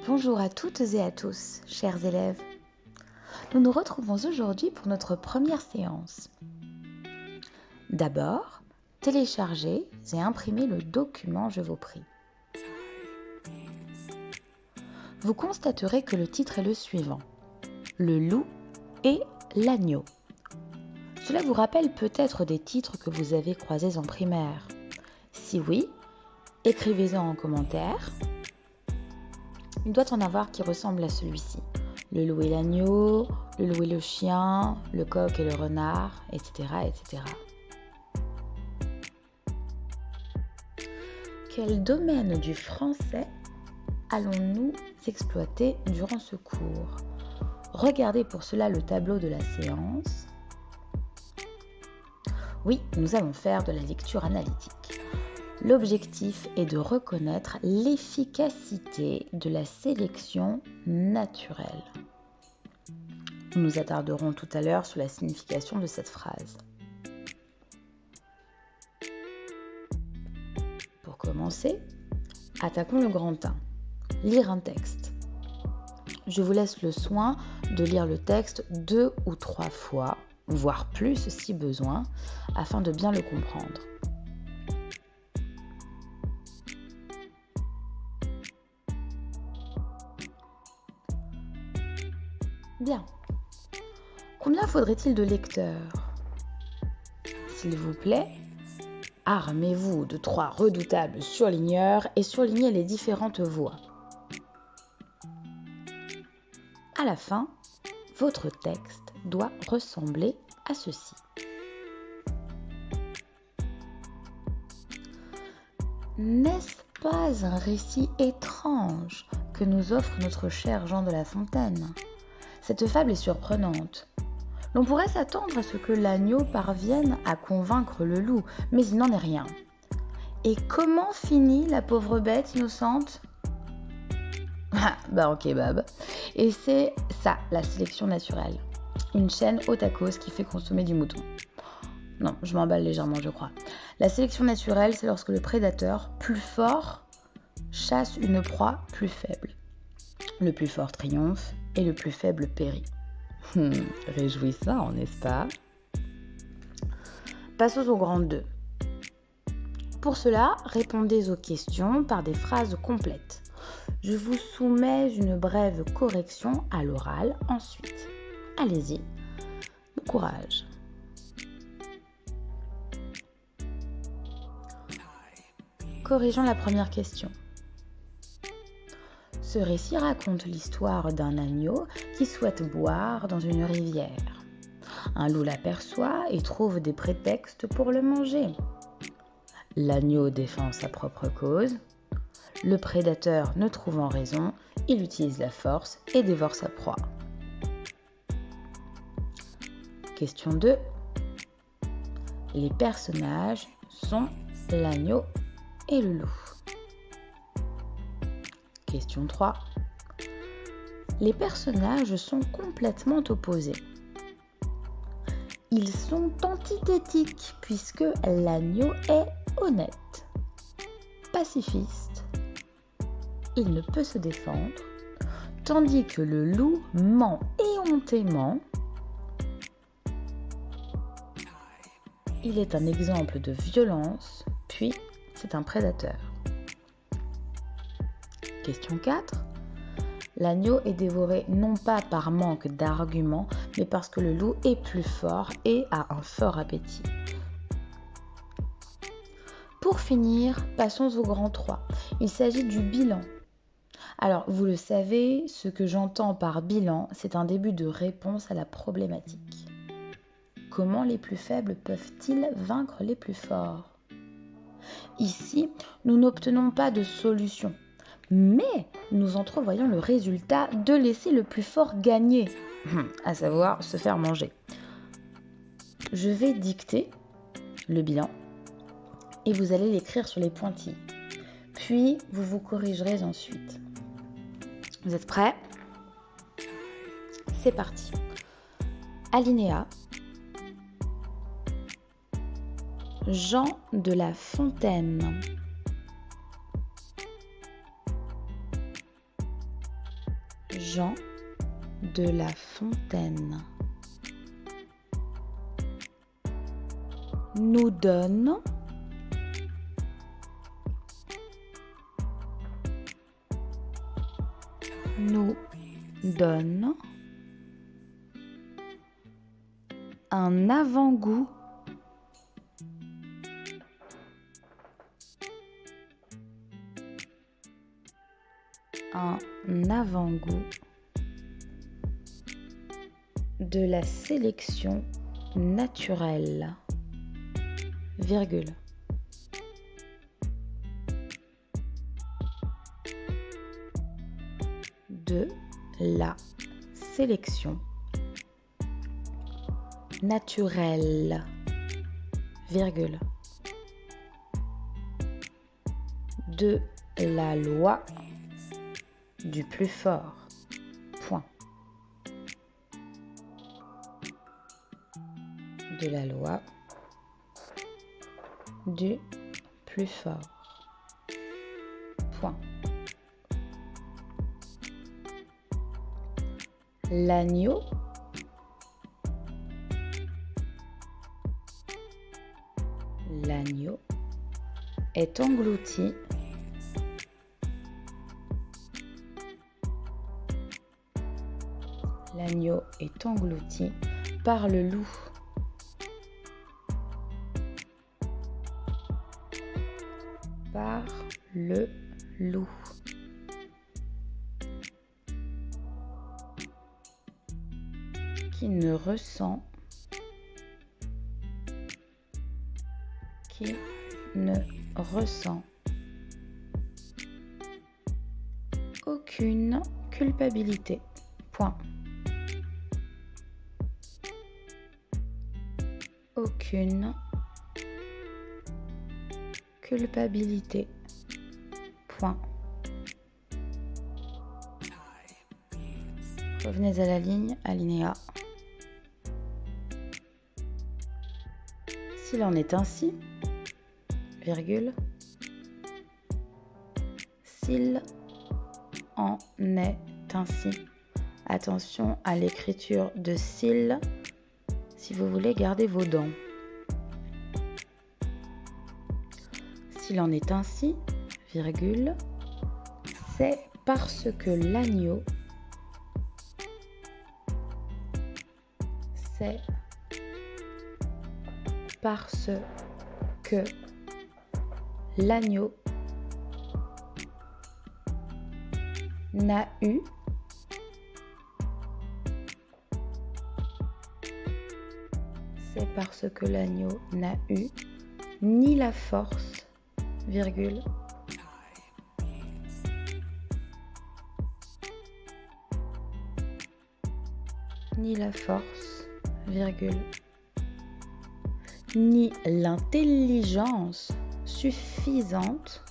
Bonjour à toutes et à tous, chers élèves. Nous nous retrouvons aujourd'hui pour notre première séance. D'abord, téléchargez et imprimez le document, je vous prie. Vous constaterez que le titre est le suivant, le loup et l'agneau. Cela vous rappelle peut-être des titres que vous avez croisés en primaire. Si oui, écrivez-en en commentaire. Il doit en avoir qui ressemble à celui-ci. Le loup et l'agneau, le loup et le chien, le coq et le renard, etc., etc. Quel domaine du français allons-nous exploiter durant ce cours? Regardez pour cela le tableau de la séance. Oui, nous allons faire de la lecture analytique. L'objectif est de reconnaître l'efficacité de la sélection naturelle. Nous nous attarderons tout à l'heure sur la signification de cette phrase. Pour commencer, attaquons le grand 1. Lire un texte. Je vous laisse le soin de lire le texte 2 ou 3 fois, voire plus si besoin, afin de bien le comprendre. Bien. Combien faudrait-il de lecteurs? S'il vous plaît, armez-vous de 3 redoutables surligneurs et surlignez les différentes voix. À la fin, votre texte doit ressembler à ceci. N'est-ce pas un récit étrange que nous offre notre cher Jean de La Fontaine? Cette fable est surprenante. L'on pourrait s'attendre à ce que l'agneau parvienne à convaincre le loup, mais il n'en est rien. Et comment finit la pauvre bête innocente? En kebab. Et c'est ça, la sélection naturelle. Une chaîne haute à cause qui fait consommer du mouton. Non, je m'emballe légèrement, je crois. La sélection naturelle, c'est lorsque le prédateur, plus fort, chasse une proie plus faible. Le plus fort triomphe et le plus faible périt. Réjouissant, n'est-ce pas? Passons au grand 2. Pour cela, répondez aux questions par des phrases complètes. Je vous soumets une brève correction à l'oral ensuite. Allez-y, bon courage. Corrigeons la première question. Ce récit raconte l'histoire d'un agneau qui souhaite boire dans une rivière. Un loup l'aperçoit et trouve des prétextes pour le manger. L'agneau défend sa propre cause. Le prédateur ne trouvant raison, il utilise la force et dévore sa proie. Question 2. Les personnages sont l'agneau et le loup. Question 3. Les personnages sont complètement opposés. Ils sont antithétiques puisque l'agneau est honnête, pacifiste, il ne peut se défendre, tandis que le loup ment éhontément. Il est un exemple de violence, puis c'est un prédateur. Question 4. L'agneau est dévoré non pas par manque d'arguments, mais parce que le loup est plus fort et a un fort appétit. Pour finir, passons au grand 3. Il s'agit du bilan. Alors, vous le savez, ce que j'entends par bilan, c'est un début de réponse à la problématique. Comment les plus faibles peuvent-ils vaincre les plus forts? Ici, nous n'obtenons pas de solution. Mais nous entrevoyons le résultat de laisser le plus fort gagner, à savoir se faire manger. Je vais dicter le bilan et vous allez l'écrire sur les pointilles. Puis, vous vous corrigerez ensuite. Vous êtes prêts? C'est parti. Alinéa. Jean de La Fontaine. Jean de La Fontaine nous donne un avant-goût de la sélection naturelle, virgule. De la sélection naturelle, virgule. De la loi du plus fort, point. De la loi du plus fort, point. L'agneau est englouti par le loup. Qui ne ressent aucune culpabilité. Point. Aucune culpabilité. Point. Revenez à la ligne, alinéa. S'il en est ainsi, virgule, s'il en est ainsi. Attention à l'écriture de s'il si vous voulez garder vos dents. S'il en est ainsi, virgule, c'est parce que l'agneau n'a eu ni la force, virgule, ni l'intelligence suffisante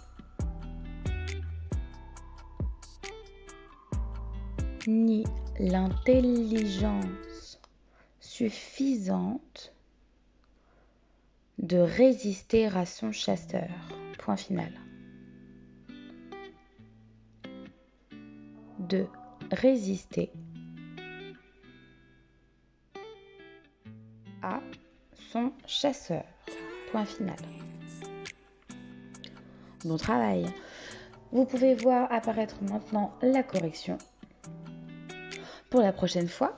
de résister à son chasseur. Point final. De résister à son chasseur. Point final. Bon travail. Vous pouvez voir apparaître maintenant la correction. Pour la prochaine fois,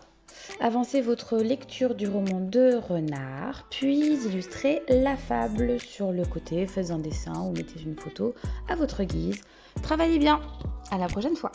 avancez votre lecture du roman de Renard, puis illustrez la fable sur le côté, faites un dessin ou mettez une photo à votre guise. Travaillez bien. À la prochaine fois.